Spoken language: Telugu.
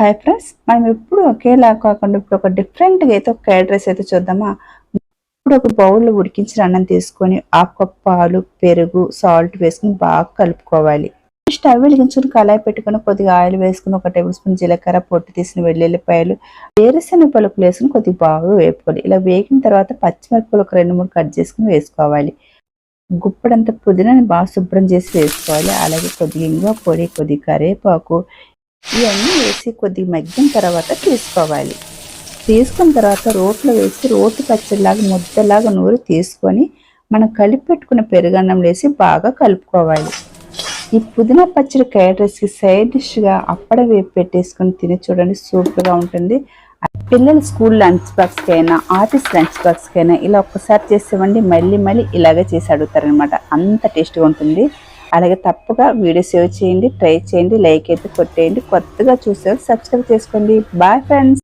హాయ్ ఫ్రెండ్స్, మనం ఎప్పుడు ఒకేలా కాకుండా ఇప్పుడు ఒక డిఫరెంట్గా అయితే ఒక కర్డ్ రైస్ అయితే చూద్దామా. ఇప్పుడు ఒక బౌల్లో ఉడికించిన అన్నం తీసుకొని ఆ కప్ పాలు, పెరుగు, సాల్ట్ వేసుకుని బాగా కలుపుకోవాలి. స్టవ్ వెలిగించుకుని కళాయి పెట్టుకుని కొద్దిగా ఆయిల్ వేసుకుని 1 టేబుల్ స్పూన్ జీలకర్ర, పొట్టు తీసిన వెల్లుల్లిపాయలు, వేరుశెనగ పలుకులు వేసుకుని కొద్దిగా బాగా వేపుకోవాలి. ఇలా వేగిన తర్వాత పచ్చిమిరపకాయలు ఒక 2-3 కట్ చేసుకుని వేసుకోవాలి. గుప్పడంత పుదీనాని బాగా శుభ్రం చేసి వేసుకోవాలి. అలాగే కొద్దిగా ఇంగువ పొడి, కొద్దిగా కరివేపాకు ఇవన్నీ వేసి కొద్దిగా మగ్గిన తర్వాత తీసుకోవాలి. తీసుకున్న తర్వాత రోట్లో వేసి రోటి పచ్చడిలాగా ముద్దలాగా నూరి తీసుకొని మనం కలిపి పెట్టుకున్న పెరుగన్నం వేసి బాగా కలుపుకోవాలి. ఈ పుదీనా పచ్చడి కర్డ్ రైస్కి సైడ్ డిష్గా అప్పడం వేపు పెట్టేసుకొని తిని చూడండి, సూపర్గా ఉంటుంది. పిల్లల స్కూల్ లంచ్ బాక్స్కి అయినా, ఆఫీస్ లంచ్ బాక్స్కి అయినా ఇలా ఒక్కసారి చేసేవండి మళ్ళీ మళ్ళీ ఇలాగే చేసి అడుగుతారనమాట. అంత టేస్ట్గా ఉంటుంది. అలాగే తప్పగా వీడియో సేవ్ చేయండి, ట్రై చేయండి, లైక్ అయితే కొట్టేయండి. కొత్తగా చూసేవాళ్ళు సబ్స్క్రైబ్ చేసుకోండి. Bye friends.